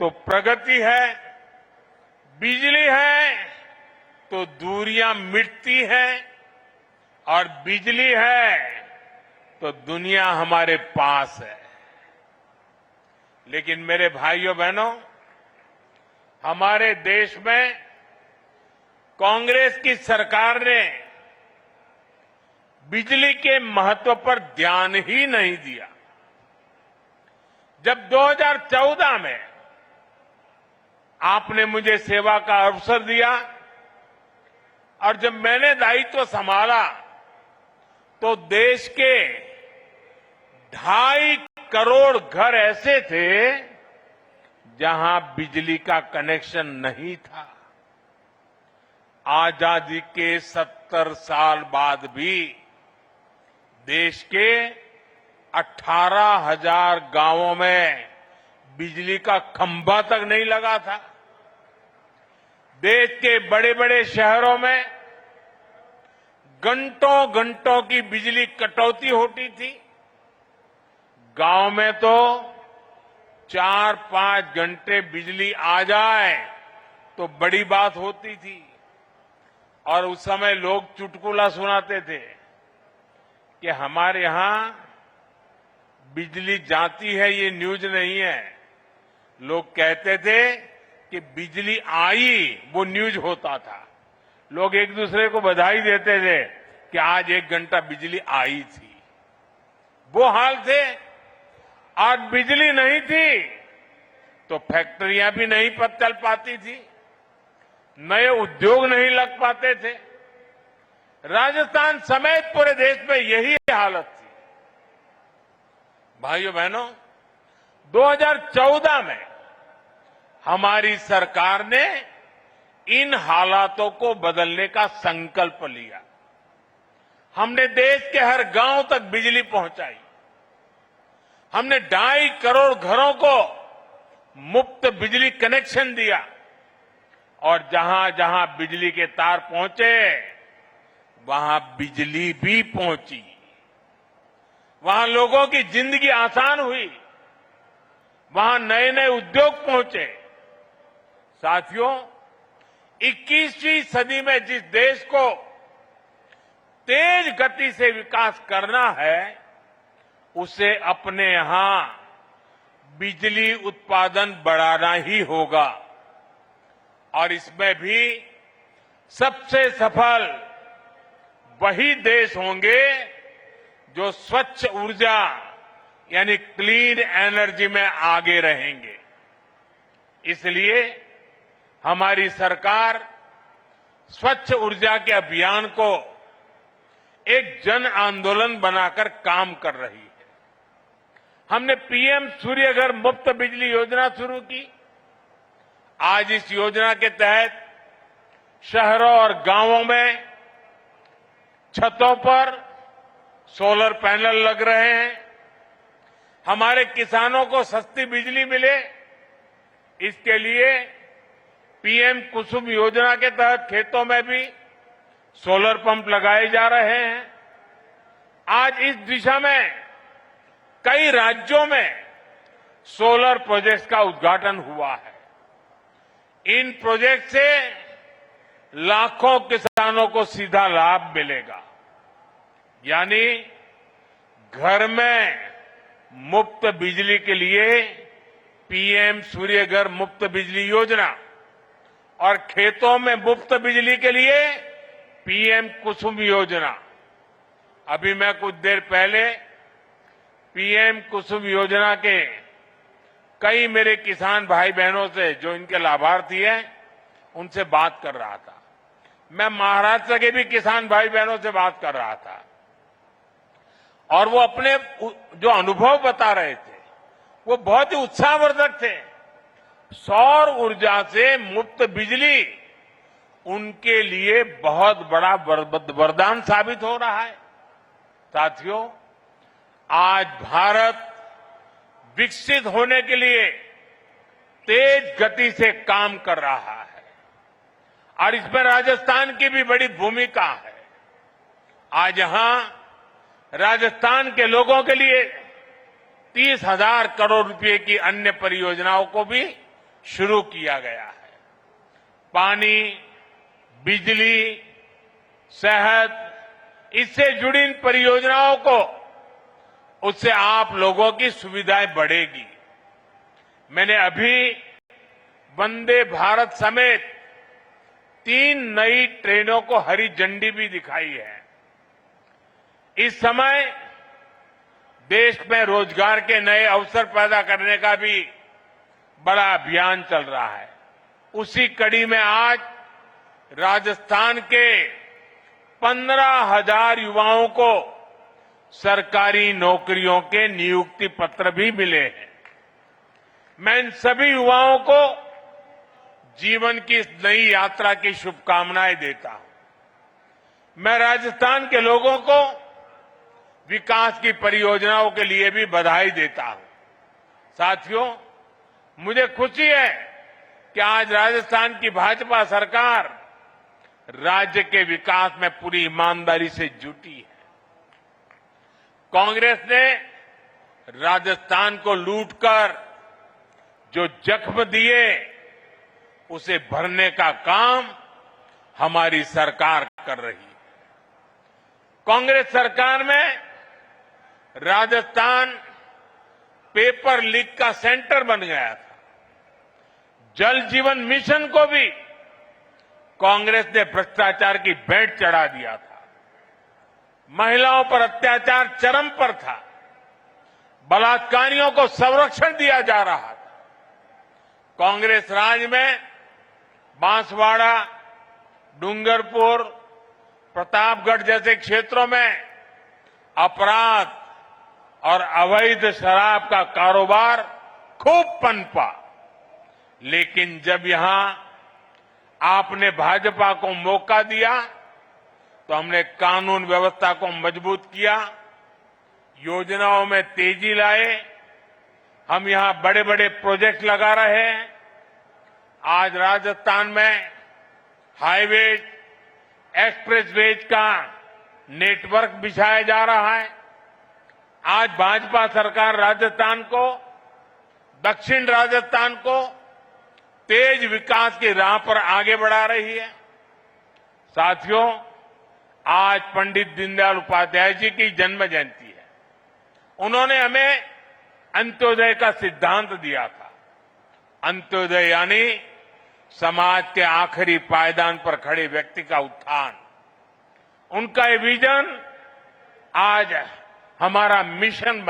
तो प्रगति है, बिजली है तो दूरियां मिटती हैं, और बिजली है तो दुनिया हमारे पास है। लेकिन मेरे भाइयों बहनों, हमारे देश में कांग्रेस की सरकार ने बिजली के महत्व पर ध्यान ही नहीं दिया। जब 2014 में आपने मुझे सेवा का अवसर दिया और जब मैंने दायित्व संभाला तो देश के 2.5 करोड़ घर ऐसे थे जहां बिजली का कनेक्शन नहीं था। आजादी के 70 साल बाद भी देश के 18,000 गांवों में बिजली का खंभा तक नहीं लगा था। देश के बड़े बड़े शहरों में घंटों घंटों की बिजली कटौती होती थी। गांव में तो 4-5 घंटे बिजली आ जाए तो बड़ी बात होती थी, और उस समय लोग चुटकुला सुनाते थे कि हमारे यहां बिजली जाती है, ये न्यूज नहीं है। लोग कहते थे कि बिजली आई, वो न्यूज होता था। लोग एक दूसरे को बधाई देते थे कि आज 1 घंटा बिजली आई थी। वो हाल थे। आज बिजली नहीं थी तो फैक्ट्रियां भी नहीं चल पाती थी, नए उद्योग नहीं लग पाते थे। राजस्थान समेत पूरे देश में यही हालत थी। भाइयों बहनों, 2014 में हमारी सरकार ने इन हालातों को बदलने का संकल्प लिया। हमने देश के हर गांव तक बिजली पहुंचाई। हमने 2.5 करोड़ घरों को मुफ्त बिजली कनेक्शन दिया, और जहां जहां बिजली के तार पहुंचे वहां बिजली भी पहुंची। वहां लोगों की जिंदगी आसान हुई, वहां नए नए उद्योग पहुंचे। साथियों, 21वीं सदी में जिस देश को तेज गति से विकास करना है, उसे अपने यहां बिजली उत्पादन बढ़ाना ही होगा। और इसमें भी सबसे सफल वही देश होंगे जो स्वच्छ ऊर्जा यानी क्लीन एनर्जी में आगे रहेंगे। इसलिए हमारी सरकार स्वच्छ ऊर्जा के अभियान को एक जन आंदोलन बनाकर काम कर रही है। हमने पीएम सूर्यघर मुफ्त बिजली योजना शुरू की। आज इस योजना के तहत शहरों और गांवों में छतों पर सोलर पैनल लग रहे हैं। हमारे किसानों को सस्ती बिजली मिले, इसके लिए पीएम कुसुम योजना के तहत खेतों में भी सोलर पंप लगाए जा रहे हैं। आज इस दिशा में कई राज्यों में सोलर प्रोजेक्ट्स का उद्घाटन हुआ है। इन प्रोजेक्ट से लाखों किसानों को सीधा लाभ मिलेगा। यानी घर में मुफ्त बिजली के लिए पीएम सूर्यघर मुफ्त बिजली योजना और खेतों में मुफ्त बिजली के लिए पीएम कुसुम योजना। अभी मैं कुछ देर पहले पीएम कुसुम योजना के कई मेरे किसान भाई बहनों से, जो इनके लाभार्थी हैं, उनसे बात कर रहा था। मैं महाराष्ट्र के भी किसान भाई बहनों से बात कर रहा था, और वो अपने जो अनुभव बता रहे थे वो बहुत ही उत्साहवर्धक थे। सौर ऊर्जा से मुफ्त बिजली उनके लिए बहुत बड़ा वरदान साबित हो रहा है। साथियों, आज भारत विकसित होने के लिए तेज गति से काम कर रहा है, और इसमें राजस्थान की भी बड़ी भूमिका है। आज यहां राजस्थान के लोगों के लिए 30,000 करोड़ रुपए की अन्य परियोजनाओं को भी शुरू किया गया है। पानी, बिजली, सेहत, इससे जुड़ी इन परियोजनाओं को उससे आप लोगों की सुविधाएं बढ़ेगी। मैंने अभी वंदे भारत समेत 3 नई ट्रेनों को हरी झंडी भी दिखाई है। इस समय देश में रोजगार के नए अवसर पैदा करने का भी बड़ा अभियान चल रहा है। उसी कड़ी में आज राजस्थान के 15,000 युवाओं को सरकारी नौकरियों के नियुक्ति पत्र भी मिले हैं। मैं इन सभी युवाओं को जीवन की इस नई यात्रा की शुभकामनाएं देता हूं। मैं राजस्थान के लोगों को विकास की परियोजनाओं के लिए भी बधाई देता हूं। साथियों, मुझे खुशी है कि आज राजस्थान की भाजपा सरकार राज्य के विकास में पूरी ईमानदारी से जुटी है। कांग्रेस ने राजस्थान को लूटकर जो जख्म दिए उसे भरने का काम हमारी सरकार कर रही है। कांग्रेस सरकार में राजस्थान पेपर लीक का सेंटर बन गया था। जल जीवन मिशन को भी कांग्रेस ने भ्रष्टाचार की भेंट चढ़ा दिया था। महिलाओं पर अत्याचार चरम पर था। बलात्कारियों को संरक्षण दिया जा रहा था। कांग्रेस राज में बांसवाड़ा, डूंगरपुर, प्रतापगढ़ जैसे क्षेत्रों में अपराध और अवैध शराब का कारोबार खूब पनपा। लेकिन जब यहां आपने भाजपा को मौका दिया तो हमने कानून व्यवस्था को मजबूत किया, योजनाओं में तेजी लाए। हम यहां बड़े बड़े प्रोजेक्ट लगा रहे हैं। आज राजस्थान में हाईवेज, एक्सप्रेसवेज का नेटवर्क बिछाया जा रहा है। आज भाजपा सरकार राजस्थान को, दक्षिण राजस्थान को तेज विकास की राह पर आगे बढ़ा रही है। साथियों, आज पंडित दीनदयाल उपाध्याय जी की जन्म जयंती है। उन्होंने हमें अंत्योदय का सिद्धांत दिया था। अंत्योदय यानी समाज के आखिरी पायदान पर खड़े व्यक्ति का उत्थान। उनका ये विजन आज हमारा मिशन